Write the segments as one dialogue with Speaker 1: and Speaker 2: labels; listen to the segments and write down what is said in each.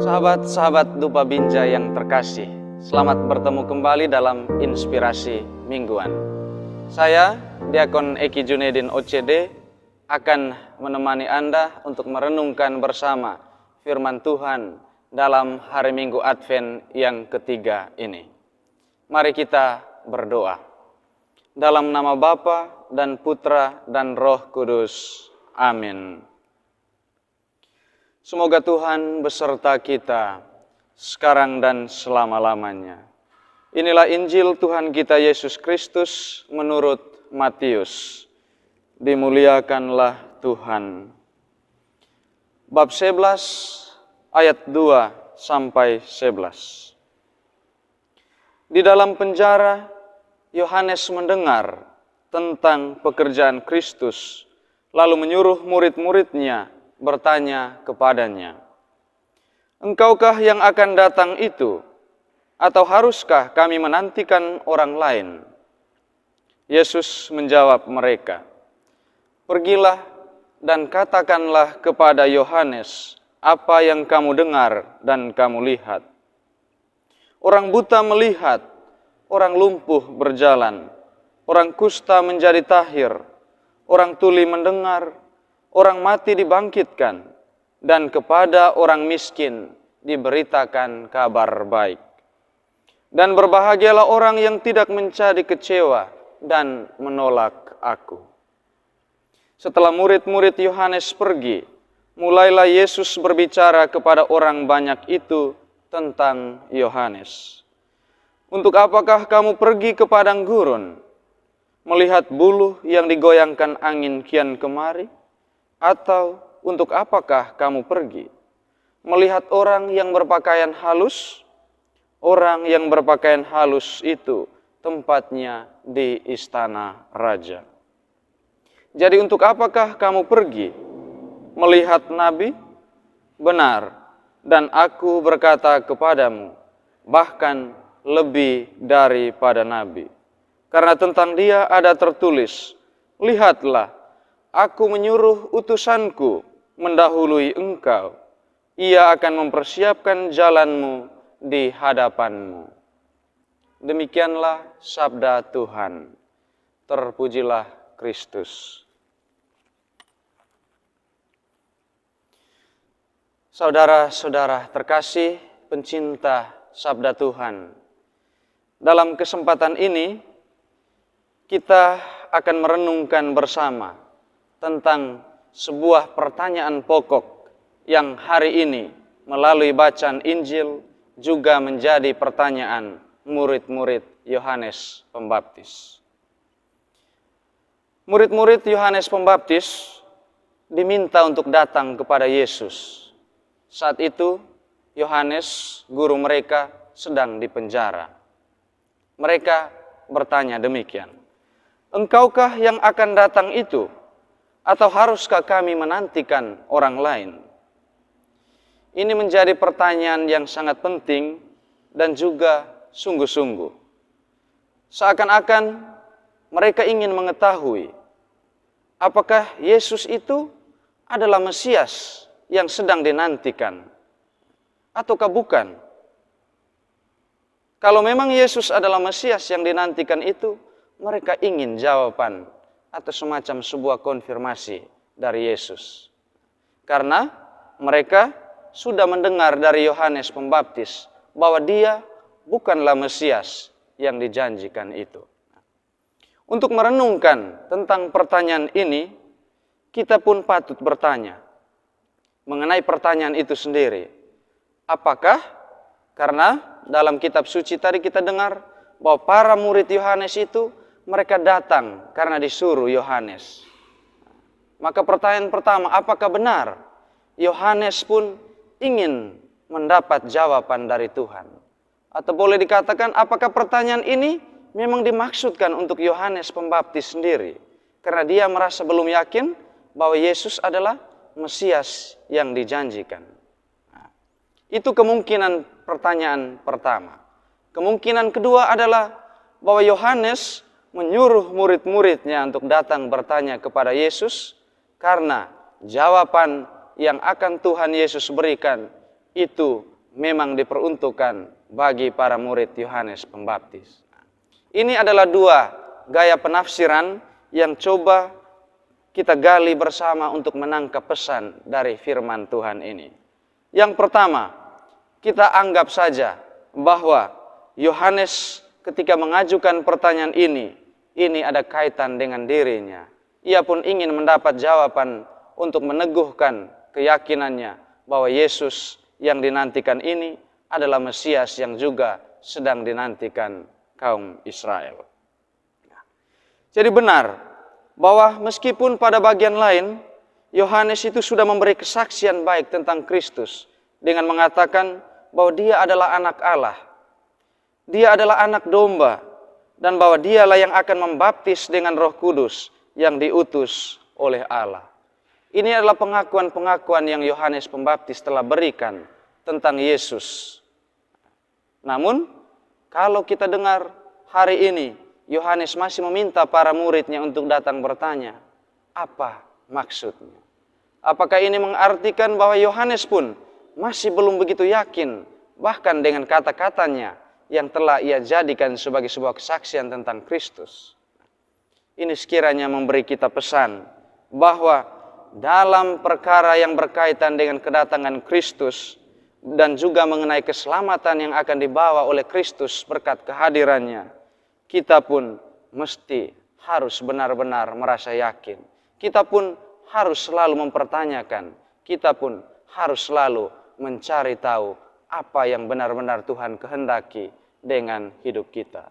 Speaker 1: Sahabat-sahabat Dupa Binjai yang terkasih, selamat bertemu kembali dalam Inspirasi Mingguan. Saya, Diakon Eki Junedin OCD, akan menemani Anda untuk merenungkan bersama firman Tuhan dalam hari Minggu Advent yang ketiga ini. Mari kita berdoa. Dalam nama Bapa dan Putra dan Roh Kudus. Amin. Semoga Tuhan beserta kita sekarang dan selama-lamanya. Inilah Injil Tuhan kita Yesus Kristus menurut Matius. Dimuliakanlah Tuhan. Bab 11 ayat 2 sampai 11. Di dalam penjara, Yohanes mendengar tentang pekerjaan Kristus, lalu menyuruh murid-muridnya bertanya kepadanya, "Engkaukah yang akan datang itu, atau haruskah kami menantikan orang lain?" Yesus menjawab mereka, "Pergilah dan katakanlah kepada Yohanes apa yang kamu dengar dan kamu lihat. Orang buta melihat, orang lumpuh berjalan, orang kusta menjadi tahir, orang tuli mendengar, orang mati dibangkitkan, dan kepada orang miskin diberitakan kabar baik. Dan berbahagialah orang yang tidak menjadi kecewa dan menolak aku." Setelah murid-murid Yohanes pergi, mulailah Yesus berbicara kepada orang banyak itu tentang Yohanes. "Untuk apakah kamu pergi ke padang gurun, melihat buluh yang digoyangkan angin kian kemari? Atau untuk apakah kamu pergi, melihat orang yang berpakaian halus? Orang yang berpakaian halus itu tempatnya di istana raja. Jadi untuk apakah kamu pergi, melihat nabi? Benar, dan aku berkata kepadamu, bahkan lebih daripada nabi. Karena tentang dia ada tertulis, 'Lihatlah, aku menyuruh utusanku mendahului engkau. Ia akan mempersiapkan jalanmu di hadapanmu.'" Demikianlah sabda Tuhan. Terpujilah Kristus. Saudara-saudara terkasih, pencinta sabda Tuhan, dalam kesempatan ini kita akan merenungkan bersama tentang sebuah pertanyaan pokok yang hari ini melalui bacaan Injil juga menjadi pertanyaan murid-murid Yohanes Pembaptis. Murid-murid Yohanes Pembaptis diminta untuk datang kepada Yesus. Saat itu Yohanes, guru mereka, sedang dipenjara. Mereka bertanya demikian, "Engkaukah yang akan datang itu, atau haruskah kami menantikan orang lain?" Ini menjadi pertanyaan yang sangat penting dan juga sungguh-sungguh. Seakan-akan mereka ingin mengetahui apakah Yesus itu adalah Mesias yang sedang dinantikan ataukah bukan. Kalau memang Yesus adalah Mesias yang dinantikan itu, mereka ingin jawaban atau semacam sebuah konfirmasi dari Yesus. Karena mereka sudah mendengar dari Yohanes Pembaptis bahwa dia bukanlah Mesias yang dijanjikan itu. Untuk merenungkan tentang pertanyaan ini, kita pun patut bertanya mengenai pertanyaan itu sendiri. Apakah karena dalam kitab suci tadi kita dengar bahwa para murid Yohanes itu mereka datang karena disuruh Yohanes. Maka pertanyaan pertama, apakah benar Yohanes pun ingin mendapat jawaban dari Tuhan? Atau boleh dikatakan, apakah pertanyaan ini memang dimaksudkan untuk Yohanes Pembaptis sendiri? Karena dia merasa belum yakin bahwa Yesus adalah Mesias yang dijanjikan. Nah, itu kemungkinan pertanyaan pertama. Kemungkinan kedua adalah bahwa Yohanes menyuruh murid-muridnya untuk datang bertanya kepada Yesus karena jawaban yang akan Tuhan Yesus berikan itu memang diperuntukkan bagi para murid Yohanes Pembaptis. Ini adalah dua gaya penafsiran yang coba kita gali bersama untuk menangkap pesan dari firman Tuhan ini. Yang pertama, kita anggap saja bahwa Yohanes ketika mengajukan pertanyaan ini ada kaitan dengan dirinya. Ia pun ingin mendapat jawaban untuk meneguhkan keyakinannya bahwa Yesus yang dinantikan ini adalah Mesias yang juga sedang dinantikan kaum Israel. Jadi benar bahwa meskipun pada bagian lain Yohanes itu sudah memberi kesaksian baik tentang Kristus dengan mengatakan bahwa dia adalah anak Allah, dia adalah anak domba, dan bahwa dialah yang akan membaptis dengan Roh Kudus yang diutus oleh Allah. Ini adalah pengakuan-pengakuan yang Yohanes Pembaptis telah berikan tentang Yesus. Namun, kalau kita dengar hari ini, Yohanes masih meminta para muridnya untuk datang bertanya, apa maksudnya? Apakah ini mengartikan bahwa Yohanes pun masih belum begitu yakin, bahkan dengan kata-katanya yang telah ia jadikan sebagai sebuah kesaksian tentang Kristus? Ini sekiranya memberi kita pesan bahwa dalam perkara yang berkaitan dengan kedatangan Kristus dan juga mengenai keselamatan yang akan dibawa oleh Kristus berkat kehadirannya, kita pun mesti harus benar-benar merasa yakin. Kita pun harus selalu mempertanyakan. Kita pun harus selalu mencari tahu apa yang benar-benar Tuhan kehendaki dengan hidup kita.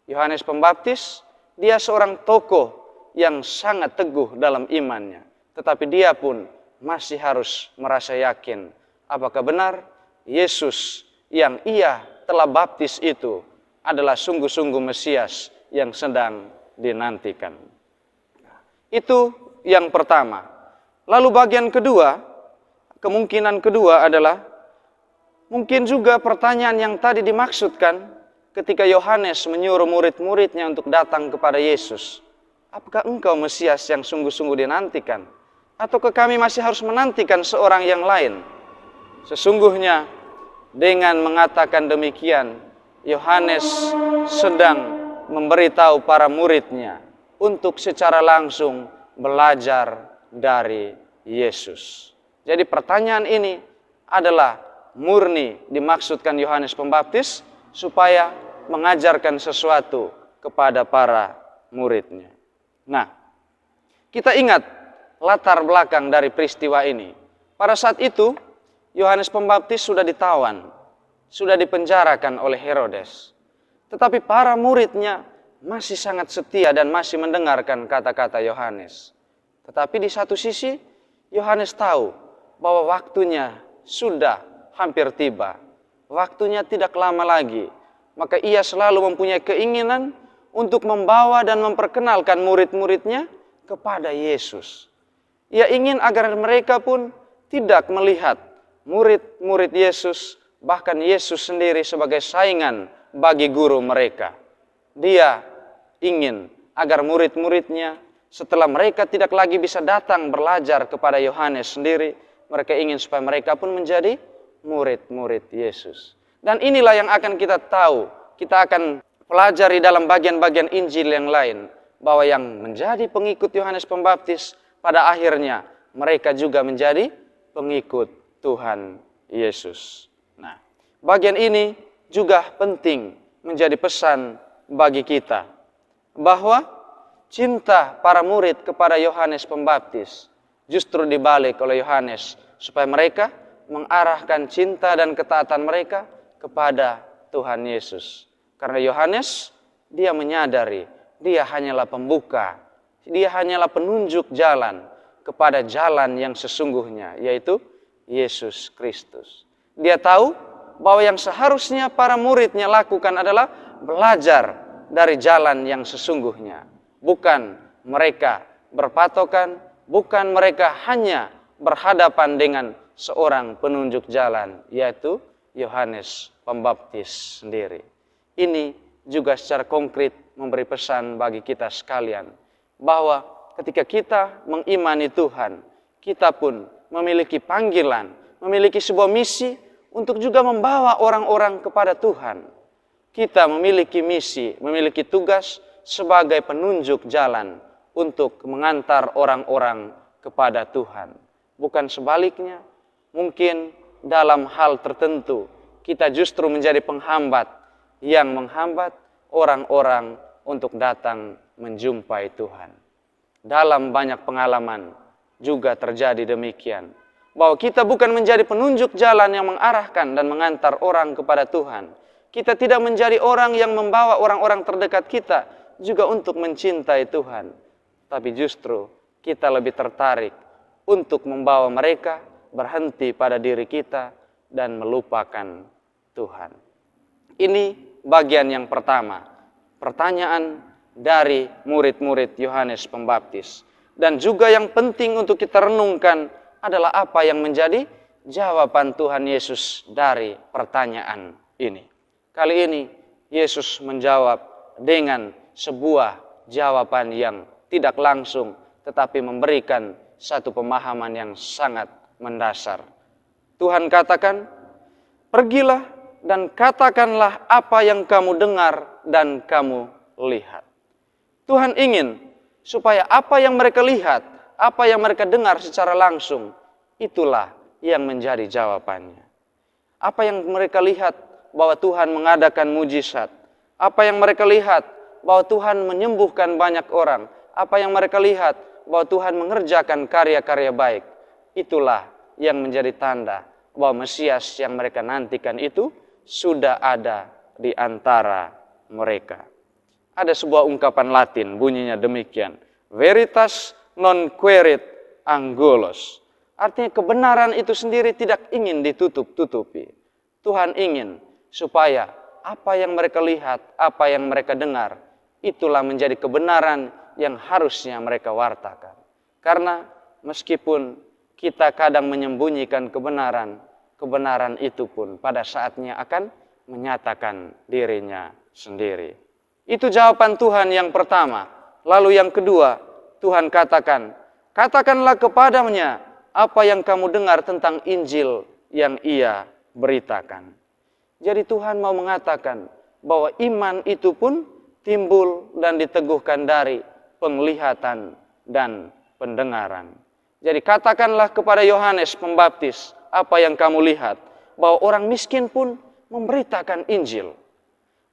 Speaker 1: Yohanes Pembaptis, dia seorang tokoh yang sangat teguh dalam imannya. Tetapi dia pun masih harus merasa yakin. Apakah benar Yesus yang ia telah baptis itu adalah sungguh-sungguh Mesias yang sedang dinantikan. Itu yang pertama. Lalu bagian kedua, kemungkinan kedua adalah mungkin juga pertanyaan yang tadi dimaksudkan ketika Yohanes menyuruh murid-muridnya untuk datang kepada Yesus. Apakah engkau Mesias yang sungguh-sungguh dinantikan? Ataukah kami masih harus menantikan seorang yang lain? Sesungguhnya dengan mengatakan demikian, Yohanes sedang memberitahu para muridnya untuk secara langsung belajar dari Yesus. Jadi pertanyaan ini adalah murni dimaksudkan Yohanes Pembaptis supaya mengajarkan sesuatu kepada para muridnya. Nah, kita ingat latar belakang dari peristiwa ini. Pada saat itu, Yohanes Pembaptis sudah ditawan, sudah dipenjarakan oleh Herodes. Tetapi para muridnya masih sangat setia dan masih mendengarkan kata-kata Yohanes. Tetapi di satu sisi, Yohanes tahu bahwa waktunya sudah hampir tiba. Waktunya tidak lama lagi. Maka ia selalu mempunyai keinginan untuk membawa dan memperkenalkan murid-muridnya kepada Yesus. Ia ingin agar mereka pun tidak melihat murid-murid Yesus, bahkan Yesus sendiri sebagai saingan bagi guru mereka. Dia ingin agar murid-muridnya setelah mereka tidak lagi bisa datang belajar kepada Yohanes sendiri, mereka ingin supaya mereka pun menjadi murid-murid Yesus. Dan inilah yang akan kita tahu, kita akan pelajari dalam bagian-bagian Injil yang lain, bahwa yang menjadi pengikut Yohanes Pembaptis pada akhirnya mereka juga menjadi pengikut Tuhan Yesus. Nah, bagian ini juga penting menjadi pesan bagi kita, bahwa cinta para murid kepada Yohanes Pembaptis justru dibalik oleh Yohanes supaya mereka mengarahkan cinta dan ketaatan mereka kepada Tuhan Yesus. Karena Yohanes, dia menyadari dia hanyalah pembuka, dia hanyalah penunjuk jalan kepada jalan yang sesungguhnya, yaitu Yesus Kristus. Dia tahu bahwa yang seharusnya para muridnya lakukan adalah belajar dari jalan yang sesungguhnya. Bukan mereka berpatokan, bukan mereka hanya berhadapan dengan seorang penunjuk jalan, yaitu Yohanes Pembaptis sendiri. Ini juga secara konkret memberi pesan bagi kita sekalian, bahwa ketika kita mengimani Tuhan, kita pun memiliki panggilan, memiliki sebuah misi untuk juga membawa orang-orang kepada Tuhan. Kita memiliki misi, memiliki tugas sebagai penunjuk jalan untuk mengantar orang-orang kepada Tuhan. Bukan sebaliknya, mungkin dalam hal tertentu kita justru menjadi penghambat yang menghambat orang-orang untuk datang menjumpai Tuhan. Dalam banyak pengalaman juga terjadi demikian, bahwa kita bukan menjadi penunjuk jalan yang mengarahkan dan mengantar orang kepada Tuhan. Kita tidak menjadi orang yang membawa orang-orang terdekat kita juga untuk mencintai Tuhan. Tapi justru kita lebih tertarik untuk membawa mereka berhenti pada diri kita dan melupakan Tuhan. Ini bagian yang pertama, pertanyaan dari murid-murid Yohanes Pembaptis. Dan juga yang penting untuk kita renungkan adalah apa yang menjadi jawaban Tuhan Yesus dari pertanyaan ini. Kali ini Yesus menjawab dengan sebuah jawaban yang tidak langsung, tetapi memberikan satu pemahaman yang sangat mendasar. Tuhan katakan, "Pergilah dan katakanlah apa yang kamu dengar dan kamu lihat." Tuhan ingin supaya apa yang mereka lihat, apa yang mereka dengar secara langsung, itulah yang menjadi jawabannya. Apa yang mereka lihat bahwa Tuhan mengadakan mujizat, apa yang mereka lihat bahwa Tuhan menyembuhkan banyak orang, apa yang mereka lihat bahwa Tuhan mengerjakan karya-karya baik, itulah yang menjadi tanda bahwa Mesias yang mereka nantikan itu sudah ada di antara mereka. Ada sebuah ungkapan Latin bunyinya demikian, veritas non querit angulos. Artinya kebenaran itu sendiri tidak ingin ditutup-tutupi. Tuhan ingin supaya apa yang mereka lihat, apa yang mereka dengar, itulah menjadi kebenaran yang harusnya mereka wartakan. Karena meskipun kita kadang menyembunyikan kebenaran, kebenaran itu pun pada saatnya akan menyatakan dirinya sendiri. Itu jawaban Tuhan yang pertama. Lalu yang kedua, Tuhan katakan, katakanlah kepadanya apa yang kamu dengar tentang Injil yang ia beritakan. Jadi Tuhan mau mengatakan bahwa iman itu pun timbul dan diteguhkan dari penglihatan dan pendengaran. Jadi katakanlah kepada Yohanes Pembaptis apa yang kamu lihat, bahwa orang miskin pun memberitakan Injil.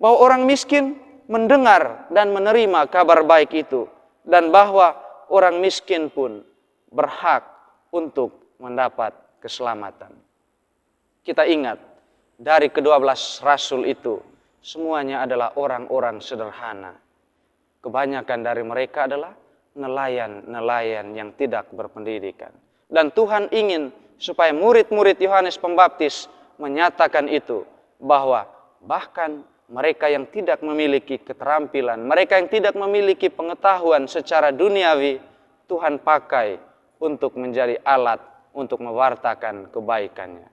Speaker 1: Bahwa orang miskin mendengar dan menerima kabar baik itu, dan bahwa orang miskin pun berhak untuk mendapat keselamatan. Kita ingat, dari ke-12 rasul itu, semuanya adalah orang-orang sederhana. Kebanyakan dari mereka adalah nelayan-nelayan yang tidak berpendidikan. Dan Tuhan ingin supaya murid-murid Yohanes Pembaptis menyatakan itu, bahwa bahkan mereka yang tidak memiliki keterampilan, mereka yang tidak memiliki pengetahuan secara duniawi, Tuhan pakai untuk menjadi alat untuk mewartakan kebaikannya.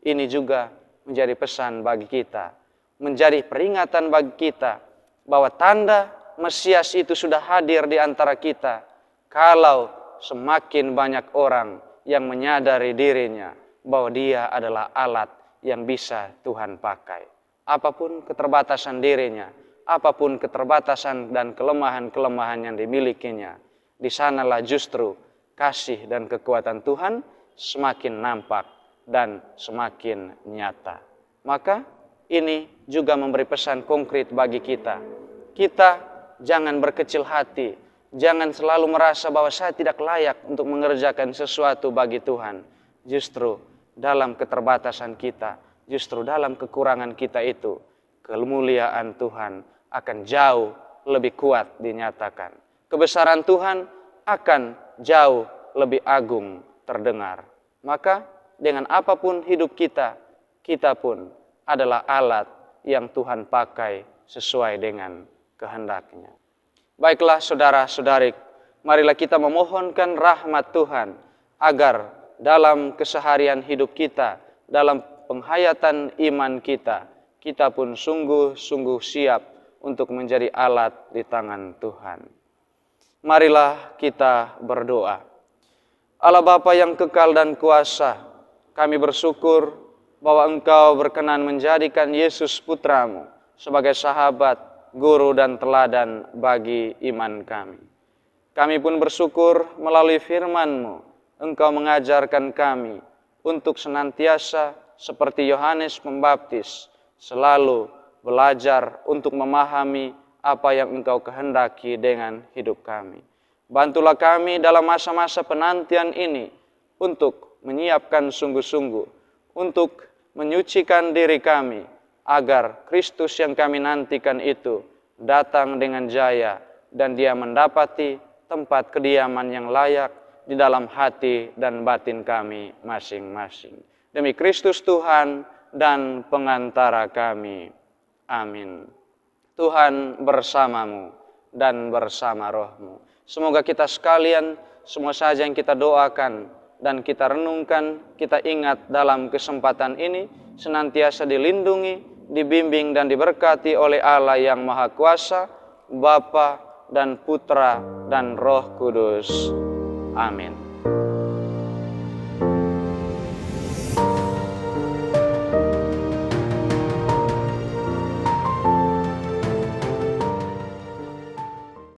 Speaker 1: Ini juga menjadi pesan bagi kita, menjadi peringatan bagi kita, bahwa tanda Mesias itu sudah hadir di antara kita, kalau semakin banyak orang yang menyadari dirinya bahwa dia adalah alat yang bisa Tuhan pakai. Apapun keterbatasan dirinya, apapun keterbatasan dan kelemahan-kelemahan yang dimilikinya, di sanalah justru kasih dan kekuatan Tuhan semakin nampak dan semakin nyata. Maka ini juga memberi pesan konkret bagi kita. Kita jangan berkecil hati, jangan selalu merasa bahwa saya tidak layak untuk mengerjakan sesuatu bagi Tuhan. Justru dalam keterbatasan kita, justru dalam kekurangan kita itu, kemuliaan Tuhan akan jauh lebih kuat dinyatakan. Kebesaran Tuhan akan jauh lebih agung terdengar. Maka dengan apapun hidup kita, kita pun adalah alat yang Tuhan pakai sesuai dengan kehendaknya. Baiklah saudara-saudari, marilah kita memohonkan rahmat Tuhan agar dalam keseharian hidup kita, dalam penghayatan iman kita, kita pun sungguh-sungguh siap untuk menjadi alat di tangan Tuhan. Marilah kita berdoa. Allah Bapa yang kekal dan kuasa, kami bersyukur bahwa Engkau berkenan menjadikan Yesus putramu sebagai sahabat, guru, dan teladan bagi iman kami. Kami pun bersyukur melalui firman-Mu, Engkau mengajarkan kami untuk senantiasa seperti Yohanes Pembaptis, selalu belajar untuk memahami apa yang Engkau kehendaki dengan hidup kami. Bantulah kami dalam masa-masa penantian ini untuk menyiapkan sungguh-sungguh, untuk menyucikan diri kami, agar Kristus yang kami nantikan itu datang dengan jaya dan Dia mendapati tempat kediaman yang layak di dalam hati dan batin kami masing-masing. Demi Kristus Tuhan dan pengantara kami. Amin. Tuhan bersamamu dan bersama rohmu. Semoga kita sekalian, semua saja yang kita doakan dan kita renungkan, kita ingat dalam kesempatan ini, senantiasa dilindungi, dibimbing dan diberkati oleh Allah yang Maha Kuasa, Bapa dan Putra dan Roh Kudus. Amin.